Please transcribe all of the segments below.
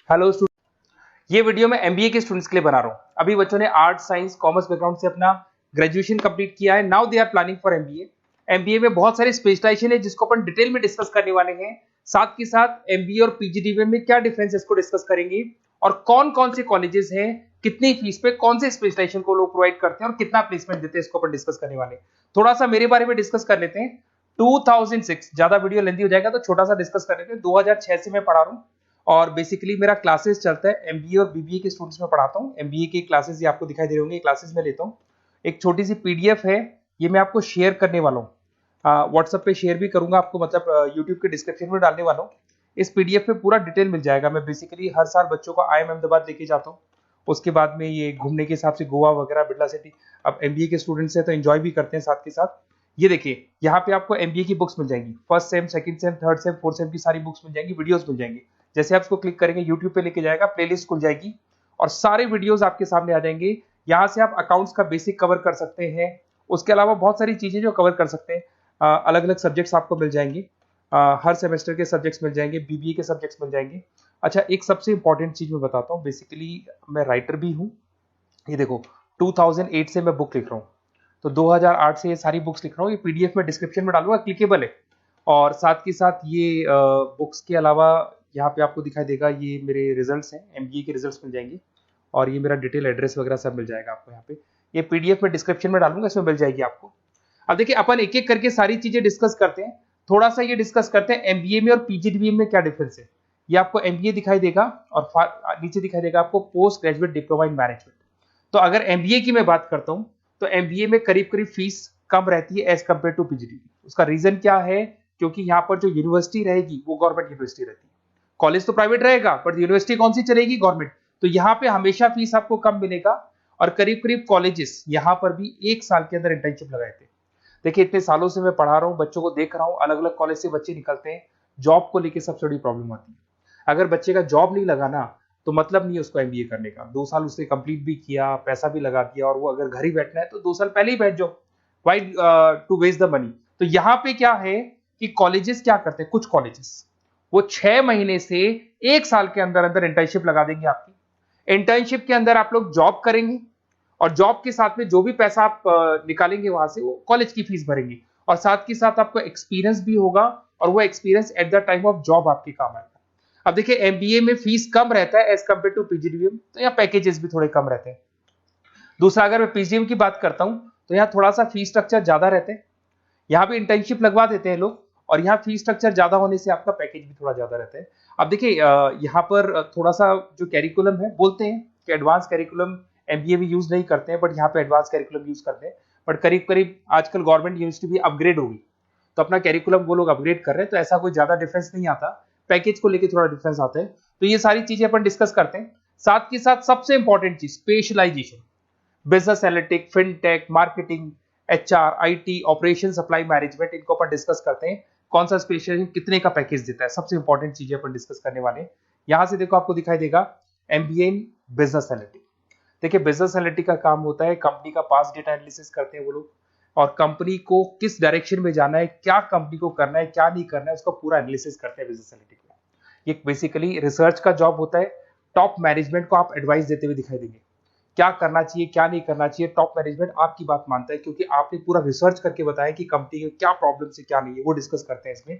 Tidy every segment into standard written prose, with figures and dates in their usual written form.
Hello student, ये video मैं MBA के स्टूडेंट्स के लिए बना रहा हूँ। अभी बच्चों ने आर्ट साइंस कॉमर्स बैकग्राउंड से अपना ग्रेजुएशन कंप्लीट किया है। Now they are planning for MBA. MBA में बहुत सारे स्पेशलाइजेशन है जिसको अपन डिटेल में डिस्कस करने वाले हैं। साथ के साथ एमबीए और पीजीडीबीएम में क्या डिफरेंस है इसको डिस्कस करेंगे, और कौन कौन से कॉलेजेस हैं, कितनी फीस पे कौन से स्पेशलाइजेशन को लोग प्रोवाइड करते हैं और कितना प्लेसमेंट देते हैं, इसको अपन डिस्कस करने वाले हैं। थोड़ा सा मेरे बारे में डिस्कस कर लेते हैं। 2006, ज्यादा वीडियो लेंथी हो जाएगा तो छोटा सा डिस्कस कर लेते हैं। 2006 से मैं पढ़ा रहा हूँ और बेसिकली मेरा क्लासेस चलता है। एमबीए और बीबीए के स्टूडेंट्स में पढ़ाता हूँ। एमबीए के क्लासेस ये आपको दिखाई दे रहे होंगे, क्लासेस में लेता हूँ। एक छोटी सी पीडीएफ है, ये मैं आपको शेयर करने वाला हूँ। व्हाट्सएप पे शेयर भी करूंगा आपको, मतलब यूट्यूब के डिस्क्रिप्शन में डालने वाला हूँ। इस पीडीएफ पे पूरा डिटेल मिल जाएगा। मैं बेसिकली हर साल बच्चों को IIM अहमदाबाद लेके जाता हूँ। उसके बाद में ये घूमने के हिसाब से गोवा वगैरह, बिरला सिटी। अब एमबीए के स्टूडेंट्स हैं तो एंजॉय भी करते हैं साथ के साथ। ये देखिए, यहाँ पे आपको एमबीए की बुक्स मिल जाएंगी। First sem, second same, third same, fourth same की सारी बुक्स मिल जाएंगी, वीडियोस मिल जाएंगी। जैसे आप इसको क्लिक करेंगे यूट्यूब पे लेके जाएगा, प्लेलिस्ट खुल जाएगी और सारे वीडियोस आपके सामने आ जाएंगे। यहाँ से आप अकाउंट्स का बेसिक कवर कर सकते हैं। उसके अलावा बहुत सारी चीजें जो कवर कर सकते हैं। अलग अलग सब्जेक्ट्स आपको मिल जाएंगे। हर सेमेस्टर के सब्जेक्ट्स मिल जाएंगे, बीबीए के सब्जेक्ट्स मिल जाएंगे। अच्छा, एक सबसे इंपॉर्टेंट चीज मैं बताता हूँ। बेसिकली मैं राइटर भी हूँ। ये देखो, 2008 से मैं बुक लिख रहा हूँ, तो 2008 से ये सारी बुक्स लिख रहा हूँ। ये पीडीएफ में डिस्क्रिप्शन में डालूंगा, क्लिकेबल है। और साथ के साथ ये बुक्स के अलावा यहाँ पे आपको दिखाई देगा, ये मेरे रिजल्ट्स हैं, एमबीए के रिजल्ट्स मिल जाएंगे। और ये मेरा डिटेल एड्रेस वगैरह सब मिल जाएगा आपको यहाँ पे। ये पीडीएफ में डिस्क्रिप्शन में डालूंगा, इसमें मिल जाएगी आपको। अब देखिए, अपन एक एक करके सारी चीजें डिस्कस करते हैं। थोड़ा सा ये डिस्कस करते हैं एमबीए में और पीजीडीबीएम में क्या डिफरेंस है। ये आपको एमबीए दिखाई देगा और नीचे दिखाई देगा आपको post graduate diploma in management. तो अगर एमबीए की मैं बात करता हूं तो एमबीए में करीब करीब फीस कम रहती है एज कंपेयर टू पीजीडीबी। उसका रीजन क्या है? क्योंकि यहाँ पर जो यूनिवर्सिटी रहेगी वो गवर्नमेंट यूनिवर्सिटी रहती है। कॉलेज तो प्राइवेट रहेगा बट यूनिवर्सिटी कौन सी चलेगी? गवर्नमेंट। तो यहाँ पे हमेशा फीस आपको कम मिलेगा। और करीब करीब कॉलेजेस यहाँ पर भी 1 साल के अंदर इंटर्नशिप लगाए थे। देखिए, इतने सालों से मैं पढ़ा रहा हूँ, बच्चों को देख रहा हूँ, अलग अलग कॉलेज से बच्चे निकलते हैं। जॉब को लेकर सबसे बड़ी प्रॉब्लम आती है। अगर बच्चे का जॉब नहीं लगा ना, तो मतलब नहीं है उसको एमबीए करने का। 2 साल उसने कंप्लीट भी किया, पैसा भी लगा दिया, और वो अगर घर ही बैठना है तो 2 साल पहले ही बैठ जाओ। Why to waste the money. तो यहाँ पे क्या है कि कॉलेजेस क्या करते हैं, कुछ कॉलेजेस वो 6 महीने से 1 साल के अंदर अंदर इंटर्नशिप लगा देंगे आपकी। इंटर्नशिप के अंदर आप लोग जॉब करेंगे और जॉब के साथ में जो भी पैसा आप निकालेंगे वहां से, वो कॉलेज की फीस भरेंगे। और साथ के साथ आपको एक्सपीरियंस भी होगा, और वो experience at the time of job आपके काम आएगा। अब देखिए, एमबीए में फीस कम रहता है एज कंपेयर टू पीजीडीबीएम, तो यहाँ पैकेजेस भी थोड़े कम रहते हैं। दूसरा, अगर मैं पीजीडीबीएम की बात करता हूं तो यहाँ थोड़ा सा फीस स्ट्रक्चर ज्यादा रहते हैं। यहाँ भी इंटर्नशिप लगवा देते हैं लोग, और यहाँ फीस स्ट्रक्चर ज्यादा होने से आपका पैकेज भी थोड़ा ज्यादा रहता है। अब देखिए, यहाँ पर थोड़ा सा जो कैरिकुलम है, बोलते हैं कि एडवांस कैरिकुलम एमबीए भी यूज नहीं करते हैं, बट यहाँ पे एडवांस कैरिकुलम यूज करते हैं। बट करीब करीब आजकल गवर्नमेंट यूनिवर्सिटी भी अपग्रेड होगी, तो अपना कैरिकुलम वो लोग अपग्रेड कर रहे हैं, तो ऐसा कोई ज्यादा डिफरेंस नहीं आता। पैकेज को लेकर थोड़ा डिफरेंस आता है। तो ये सारी चीजें अपन डिस्कस करते हैं। साथ के साथ सबसे इंपॉर्टेंट चीज, specialization. Business analytic, fintech, marketing, HR, IT, operation, supply management, इनको अपन डिस्कस करते हैं। कौन सा स्पेशलाइजेशन कितने का पैकेज देता है, सबसे इंपॉर्टेंट चीजें अपन डिस्कस करने वाले हैं। यहां से देखो, आपको दिखाई देगा एमबीए इन बिजनेस एनालिटिक। देखिए, बिजनेस एनालिटिक का काम होता है, कंपनी का पास्ट डेटा एनालिसिस करते हैं वो लोग, और कंपनी को किस डायरेक्शन में जाना है, क्या कंपनी को करना है, क्या नहीं करना है, उसका पूरा एनालिसिस करते हैं बिजनेस एनालिटिक में। ये बेसिकली रिसर्च का जॉब होता है। टॉप मैनेजमेंट को आप एडवाइस देते हुए दिखाई देंगे, क्या करना चाहिए, क्या नहीं करना चाहिए। टॉप मैनेजमेंट आपकी बात मानता है, क्योंकि आपने पूरा रिसर्च करके बताया कि कंपनी के क्या प्रॉब्लम है, क्या नहीं है, वो डिस्कस करते हैं इसमें।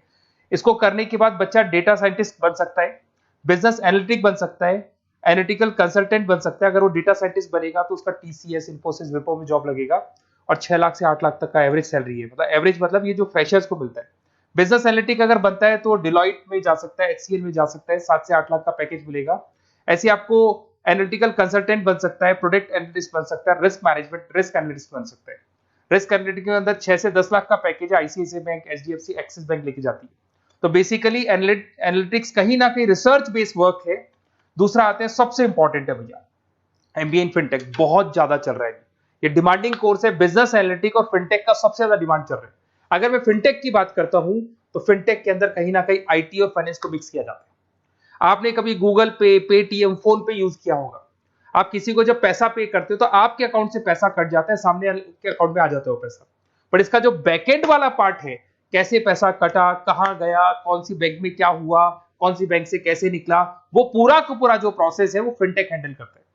इसको करने के बाद बच्चा डेटा साइंटिस्ट बन सकता है, बिजनेस एनालिटिक बन सकता है, एनालिटिकल कंसल्टेंट बन सकता है। अगर वो डेटा साइंटिस्ट बनेगा तो उसका टीसीएस, इन्फोसिस, विप्रो में जॉब लगेगा, और 6 लाख से 8 लाख तक का एवरेज सैलरी है। मतलब एवरेज मतलब ये जो फ्रेशर्स को मिलता है। बिजनेस एनालिटिक अगर बनता है तो डिलॉइट में जा सकता है, एचसीएल में जा सकता है, 7 से 8 लाख का पैकेज मिलेगा। ऐसे आपको एनालिटिकल कंसल्टेंट बन सकता है, प्रोडक्ट एनालिस्ट बन सकता है, रिस्क मैनेजमेंट, रिस्क एनालिस्ट बन सकता है। रिस्क एनालिटिक के अंदर 6 से 10 लाख का पैकेज है, ICICI bank, HDFC, axis bank लेके जाती है। तो बेसिकली एनालिटिक्स कहीं ना कहीं रिसर्च बेस्ड वर्क है। दूसरा आते हैं, सबसे इंपॉर्टेंट है भैया, एमबीए इन फिनटेक बहुत ज्यादा चल रहा है। ये डिमांडिंग कोर्स है। बिजनेस एनालिटिक और फिनटेक का सबसे ज्यादा डिमांड चल रहा है। अगर मैं फिनटेक की बात करता हूं तो फिनटेक के अंदर कहीं ना कहीं आईटी और फाइनेंस को मिक्स किया जाता है। आपने कभी गूगल पे, पेटीएम, फोन पे यूज किया होगा। आप किसी को जब पैसा पे करते हो तो आपके अकाउंट से पैसा कट जाता है, सामने के अकाउंट में आ जाता है वो पैसा। पर इसका जो बैकएंड वाला पार्ट है, कैसे पैसा कटा, कहां गया, कौन सी बैंक में क्या हुआ, कौन सी बैंक से कैसे निकला, वो पूरा का पूरा जो प्रोसेस है वो फिनटेक हैंडल करता है।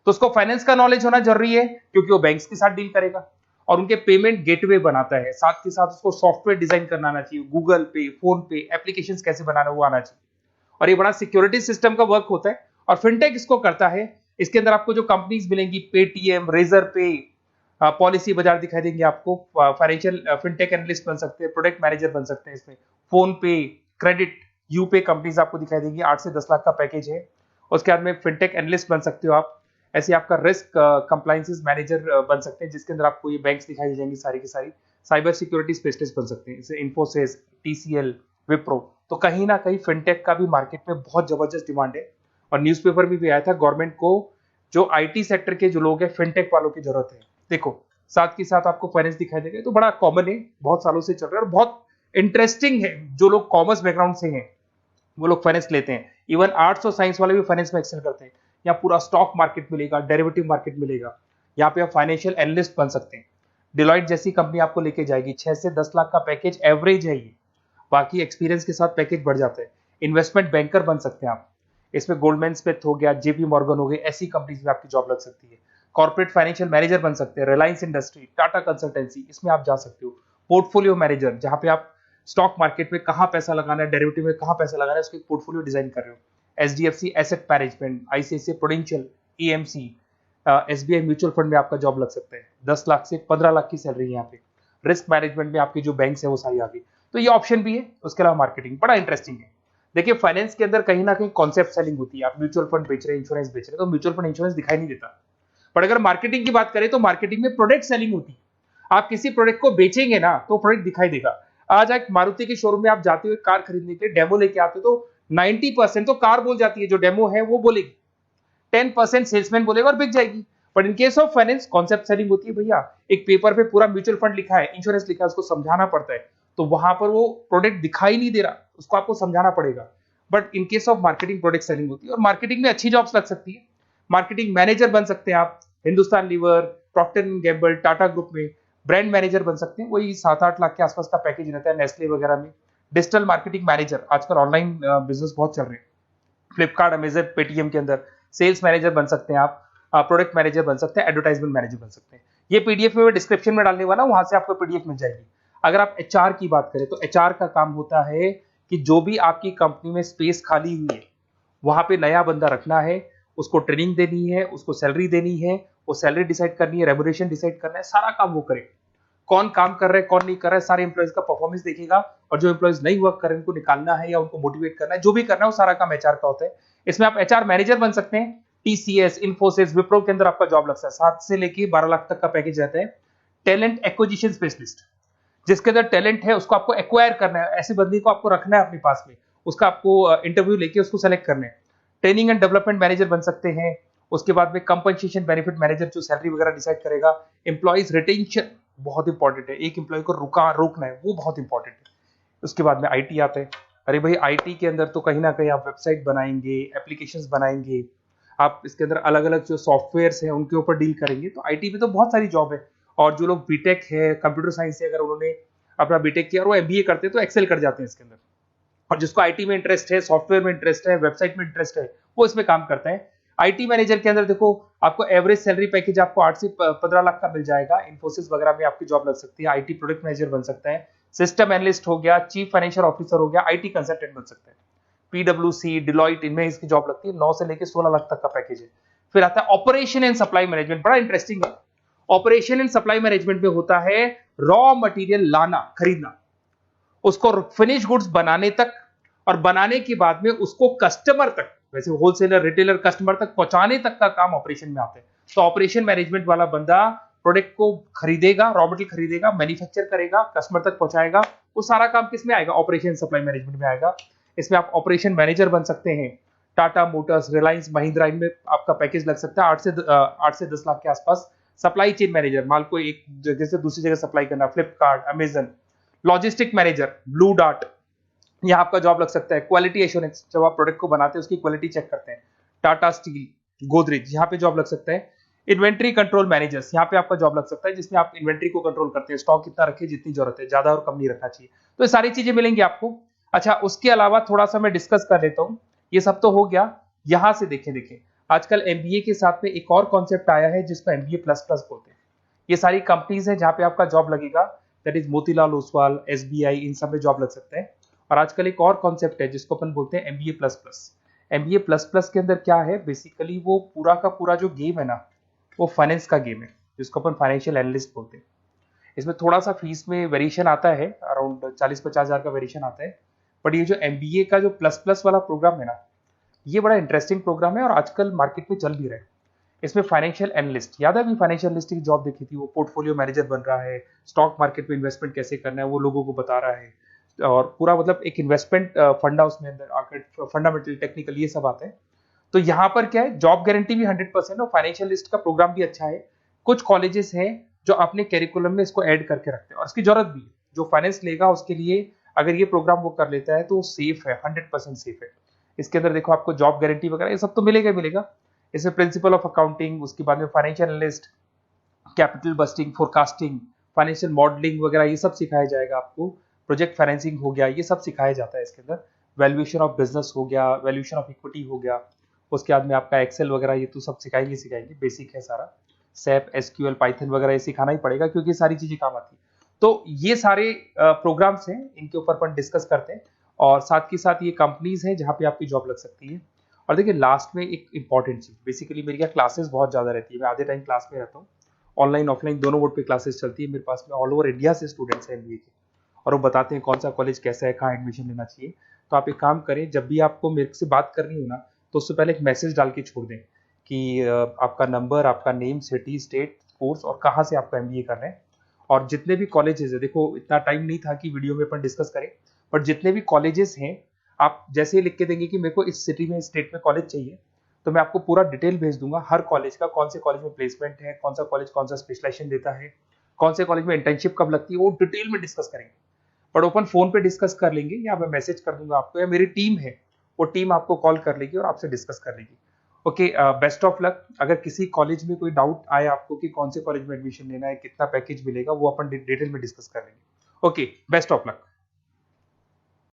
तो उसको फाइनेंस का नॉलेज होना जरूरी है क्योंकि वो बैंक्स के साथ डील करेगा और उनके पेमेंट गेटवे बनाता है। साथ के साथ उसको सॉफ्टवेयर डिजाइन करना आना चाहिए, गूगल पे, फोन पे, एप्लीकेशंस कैसे बनाना वो आना चाहिए। और ये बड़ा सिक्योरिटी सिस्टम का वर्क होता है और फिनटेक इसको करता है। इसके अंदर आपको जो कंपनीज मिलेंगी, पेटीएम, रेजर पे, पॉलिसी बाजार दिखाई देंगे आपको, फाइनेंशियल फिनटेक एनालिस्ट बन सकते हैं, प्रोडक्ट मैनेजर बन सकते हैं इसमें, फोन पे, क्रेडिट, यूपे कंपनीज आपको दिखाई देंगी। 8 से 10 लाख का पैकेज है। उसके बाद में फिनटेक एनालिस्ट बन सकते हो आप। ऐसे आपका रिस्क कंप्लायंसेस मैनेजर बन सकते हैं जिसके अंदर आपको ये बैंक्स दिखाई दे जाएंगी सारी की सारी। साइबर सिक्योरिटी स्पेशलिस्ट बन सकते हैं जैसे इन्फोसिस, टीसीएल, विप्रो। तो कहीं ना कहीं फिनटेक का भी मार्केट में बहुत जबरदस्त डिमांड है और न्यूज़पेपर में भी आया था गवर्नमेंट को जो आईटी सेक्टर के जो लोग हैं फिनटेक वालों की जरूरत है। देखो साथ के साथ आपको फाइनेंस दिखाई देगा, तो बड़ा कॉमन है, बहुत सालों से चल रहा है और बहुत इंटरेस्टिंग है। जो लोग कॉमर्स बैकग्राउंड से हैं वो लोग फाइनेंस लेते हैं। इवन आर्ट्स और साइंस वाले भी फाइनेंस में एक्सेल करते हैं। यहाँ पूरा स्टॉक मार्केट मिलेगा, डेरिवेटिव मार्केट मिलेगा। यहाँ पे आप फाइनेंशियल एनालिस्ट बन सकते हैं। डिलॉइट जैसी कंपनी आपको लेके जाएगी। 6 से 10 लाख का पैकेज एवरेज है ये, बाकी एक्सपीरियंस के साथ पैकेज बढ़ जाता है। इन्वेस्टमेंट बैंकर बन सकते हैं आप, इसमें गोल्डमैन स्मिथ हो गया, जेपी मॉर्गन हो गए, ऐसी कंपनीज में आपकी जॉब लग सकती है। कॉर्पोरेट फाइनेंशियल मैनेजर बन सकते हैं, रिलायंस इंडस्ट्री, टाटा कंसल्टेंसी, इसमें आप जा सकते हो। पोर्टफोलियो मैनेजर, जहां पे आप स्टॉक मार्केट में कहां पैसा लगाना है, डेरिवेटिव में कहां पैसा लगाना है, उसको एक पोर्टफोलियो डिजाइन कर रहे हो। HDFC asset management, ICICI prudential, EMC, SBI mutual fund में आपका जॉब लग सकता है। 10 लाख से 15 लाख की सैलरी है यहाँ पे। रिस्क मैनेजमेंट में आपकी जो बैंक्स है वो सारी आ गई। तो ये ऑप्शन भी है। उसके अलावा मार्केटिंग बड़ा इंटरेस्टिंग है। देखिए फाइनेंस के अंदर कहीं ना कहीं कॉन्सेप्ट सेलिंग होती है। आप म्यूचुअल फंड बेच रहे हैं, इंश्योरेंस बेच रहे हैं, तो म्यूचुअल फंड इंश्योरेंस दिखाई नहीं देता। पर अगर मार्केटिंग की बात करें तो मार्केटिंग में प्रोडक्ट सेलिंग होती है। आप किसी प्रोडक्ट को बेचेंगे ना तो प्रोडक्ट दिखाई देगा। आज एक मारुति के शोरूम में आप जाते हुए कार खरीदने के लिए डेमो लेके आते हो तो 90% तो कार बोल जाती है, जो डेमो है वो बोलेगी, 10% सेल्समैन बोलेगा और बिक जाएगी। But in case of finance concept selling होती है भैया। एक पेपर पे पूरा म्यूचुअल फंड लिखा है, इंश्योरेंस लिखा है, उसको समझाना पड़ता है। तो वहां पर वो प्रोडक्ट दिखाई नहीं दे रहा, उसको आपको समझाना पड़ेगा। But in case of marketing product selling होती है और मार्केटिंग में अच्छी जॉब्स लग सकती है। मार्केटिंग मैनेजर बन सकते हैं आप, Hindustan Lever, Procter and Gamble, Tata group में ब्रांड मैनेजर बन सकते हैं। वही 7-8 लाख के आसपास का पैकेज रहता है, नेस्ले वगैरह में। डिजिटल मार्केटिंग मैनेजर, आजकल ऑनलाइन बिजनेस बहुत चल रहे हैं, फ्लिपकार्ट, अमेजन, पेटीएम के अंदर सेल्स मैनेजर बन सकते हैं आप, प्रोडक्ट मैनेजर बन सकते हैं, एडवर्टाइजमेंट मैनेजर बन सकते हैं। ये पीडीएफ में मैं डिस्क्रिप्शन में डालने वाला हूं, वहां से आपको पीडीएफ मिल जाएगी। अगर आप एचआर की बात करें तो एचआर का काम होता है कि जो भी आपकी कंपनी में स्पेस खाली हुई है वहां पे नया बंदा रखना है, उसको ट्रेनिंग देनी है, उसको सैलरी देनी है, वो सैलरी डिसाइड करनी है, रेम्यूनरेशन डिसाइड करना है, सारा काम वो करे। कौन काम कर रहा है, कौन नहीं कर रहा है, सारे एम्प्लॉइज का परफॉर्मेंस देखेगा और जो एम्प्लॉइज नहीं वर्क कर रहे हैं उनको निकालना है या उनको मोटिवेट करना है, जो भी करना है वो सारा काम एचआर का होता है। इसमें आप एचआर मैनेजर बन सकते हैं। टीसीएस, इन्फोसिस, विप्रो के अंदर आपका जॉब लग सकता है। 7 से लेके 12 लाख तक का पैकेज रहता है। टैलेंट एक्विजिशन स्पेशलिस्ट, जिसके अंदर टैलेंट है उसको आपको एक्वायर करना है, ऐसे बंदी को आपको रखना है अपने पास में, उसका आपको इंटरव्यू लेके उसको सेलेक्ट करना है। ट्रेनिंग एंड डेवलपमेंट मैनेजर बन सकते हैं। उसके बाद में कंपनसेशन बेनिफिट मैनेजर, जो सैलरी वगैरह डिसाइड करेगा। एम्प्लॉइज रिटेंशन बहुत इंपॉर्टेंट है, एक एम्प्लॉय को रोकना है, वो बहुत इंपॉर्टेंट है। उसके बाद में आईटी आता है। अरे भाई आईटी के अंदर तो कहीं ना कहीं आप वेबसाइट बनाएंगे, एप्लीकेशंस बनाएंगे, आप इसके अंदर अलग अलग जो सॉफ्टवेयर्स हैं उनके ऊपर डील करेंगे। तो आईटी में तो बहुत सारी जॉब है। और जो लोग बीटेक है, कंप्यूटर साइंस से अगर उन्होंने अपना बीटेक किया और वो एमबीए करते हैं तो एक्सेल कर जाते हैं इसके अंदर। और जिसको आईटी में इंटरेस्ट है, सॉफ्टवेयर में इंटरेस्ट है, वेबसाइट में इंटरेस्ट है, वो इसमें काम करता है। आईटी मैनेजर के अंदर देखो आपको एवरेज सैलरी पैकेज आपको 8 से 15 लाख का मिल जाएगा। इन्फोसिस वगैरह में आपकी जॉब लग सकती है। आईटी प्रोडक्ट मैनेजर बन सकता है, सिस्टम एनालिस्ट हो गया, चीफ फाइनेंशियल ऑफिसर हो गया, आईटी कंसल्टेंट बन सकते हैं। पीडब्ल्यूसी, डिलॉइट, इनमें इसकी जॉब लगती है। 9 से लेकर 16 लाख तक का पैकेज है। फिर आता है ऑपरेशन एंड सप्लाई मैनेजमेंट, बड़ा इंटरेस्टिंग है। ऑपरेशन एंड सप्लाई मैनेजमेंट में होता है रॉ मटेरियल लाना, खरीदना, उसको फिनिश गुड्स बनाने तक और बनाने के बाद में उसको कस्टमर तक, वैसे होलसेलर, रिटेलर, कस्टमर तक पहुंचाने तक का काम ऑपरेशन में आता है। तो ऑपरेशन मैनेजमेंट वाला बंदा प्रोडक्ट को खरीदेगा, रॉ मटेरियल खरीदेगा, मैन्युफैक्चर करेगा, कस्टमर तक पहुंचाएगा। वो सारा काम किस में आएगा? ऑपरेशन सप्लाई मैनेजमेंट में आएगा। इसमें आप ऑपरेशन मैनेजर बन सकते हैं। टाटा मोटर्स, रिलायंस, महिंद्रा, इनमें आपका पैकेज लग सकता है 8 से 10 लाख के आसपास। सप्लाई चेन मैनेजर, माल को एक जगह से दूसरी जगह सप्लाई करना, Flipkart, Amazon. Logistic manager, blue dart, यहाँ आपका जॉब लग सकता है। क्वालिटी एश्योरेंस, जब आप प्रोडक्ट को बनाते हैं उसकी क्वालिटी चेक करते हैं। टाटा स्टील, गोदरेज, यहाँ पे जॉब लग सकता है। इन्वेंट्री कंट्रोल मैनेजर्स, यहाँ पे आपका जॉब लग सकता है, जिसमें आप इन्वेंट्री को कंट्रोल करते हैं, स्टॉक कितना रखे, जितनी जरूरत है, ज्यादा और कम नहीं रखना चाहिए। तो ये सारी चीजें मिलेंगी आपको। अच्छा, उसके अलावा थोड़ा सा मैं डिस्कस कर लेता हूँ। ये सब तो हो गया। यहाँ से देखें आजकल एमबीए के साथ में एक और कॉन्सेप्ट आया है जिसको एमबीए प्लस प्लस बोलते हैं। ये सारी कंपनीज हैं जहाँ पे आपका जॉब लगेगा, that is Motilal Oswal, SBI, इन सब में जॉब लग सकता है। और आजकल एक और कॉन्सेप्ट है जिसको अपन बोलते हैं MBA plus plus. MBA plus plus के अंदर क्या है, बेसिकली वो पूरा का पूरा जो गेम है ना, वो फाइनेंस का गेम है, जिसको अपन फाइनेंशियल एनालिस्ट बोलते हैं। इसमें थोड़ा सा फीस में वेरिएशन आता है, अराउंड 40-50 हज़ार का वेरिएशन आता है। बट ये जो एमबीए का जो प्लस प्लस वाला प्रोग्राम है ना, ये बड़ा इंटरेस्टिंग प्रोग्राम है और आजकल मार्केट में चल भी रहा है। इसमें फाइनेंशियल एनालिस्ट, याद है अभी फाइनेंशियल एनालिस्ट की जॉब देखी थी, वो पोर्टफोलियो मैनेजर बन रहा है, स्टॉक मार्केट में इन्वेस्टमेंट कैसे करना है वो लोगों को बता रहा है, और पूरा मतलब एक इन्वेस्टमेंट फंडा उसमें अंदर आकर फंडामेंटल टेक्निकल ये सब आता है। तो यहाँ पर क्या है, जॉब गारंटी भी 100% और फाइनेंशियल लिस्ट का प्रोग्राम भी अच्छा है। कुछ कॉलेजेस हैं जो अपने कैरिकुलम में इसको ऐड करके रखते हैं और इसकी जरूरत भी है। जो फाइनेंस लेगा उसके लिए अगर ये प्रोग्राम वो कर लेता है तो वो सेफ है, 100% सेफ है। इसके अंदर देखो आपको जॉब गारंटी वगैरह ये सब तो मिलेगा ही मिलेगा। इसमें प्रिंसिपल ऑफ अकाउंटिंग, उसके बाद में financial analyst, capital budgeting, forecasting, financial modelling वगैरह ये सब सिखाया जाएगा आपको। प्रोजेक्ट फाइनेंसिंग हो गया, ये सब सिखाया जाता है इसके अंदर। वैल्यूएशन ऑफ बिजनेस हो गया, वैल्यूएशन ऑफ इक्विटी हो गया। उसके बाद में आपका एक्सेल वगैरह ये तो सब सिखाएंगे, बेसिक है सारा। सैप, एसक्यूएल, पाइथन वगैरह ये सिखाना ही पड़ेगा क्योंकि सारी चीजें काम आती है। तो ये सारे प्रोग्राम्स हैं, इनके ऊपर अपन डिस्कस करते हैं। और साथ के साथ ये कंपनीज हैं जहाँ पे आपकी जॉब लग सकती है। और देखिए लास्ट में एक इंपॉर्टेंट चीज, बेसिकली मेरी क्या क्लासेस बहुत ज्यादा रहती है, मैं आधे टाइम क्लास में रहता हूँ। ऑनलाइन ऑफलाइन दोनों मोड पे क्लासेस चलती है मेरे पास में। ऑल ओवर इंडिया से स्टूडेंट्स हैं एमबीए के, और वो बताते हैं कौन सा कॉलेज कैसा है, कहाँ एडमिशन लेना चाहिए। तो आप एक काम करें, जब भी आपको मेरे से बात करनी हो ना, तो उससे पहले एक मैसेज डाल के छोड़ दें कि आपका नंबर, आपका नेम, सिटी, स्टेट, कोर्स और कहाँ से आपका एमबीए कर रहे हैं। और जितने भी कॉलेजेस है, देखो इतना टाइम नहीं था कि वीडियो में अपन डिस्कस करें, बट जितने भी कॉलेजेस हैं आप जैसे ही लिख के देंगे कि मेरे को इस सिटी में, स्टेट में कॉलेज चाहिए, तो मैं आपको पूरा डिटेल भेज दूंगा हर कॉलेज का, कौन से कॉलेज में प्लेसमेंट है, कौन सा कॉलेज कौन सा स्पेशलाइजेशन देता है, कौन से कॉलेज में इंटर्नशिप कब लगती है, वो डिटेल में डिस्कस करेंगे। बट ओपन फोन पे डिस्कस कर लेंगे, या मैं मैसेज कर दूंगा आपको, या मेरी टीम है वो टीम आपको कॉल कर लेगी और आपसे डिस्कस कर लेगी। Okay, best of luck. अगर किसी कॉलेज में कोई डाउट आए आपको कि कौन से कॉलेज में एडमिशन लेना है, कितना पैकेज मिलेगा, वो अपन डिटेल में डिस्कस कर लेंगे। Okay, best of luck.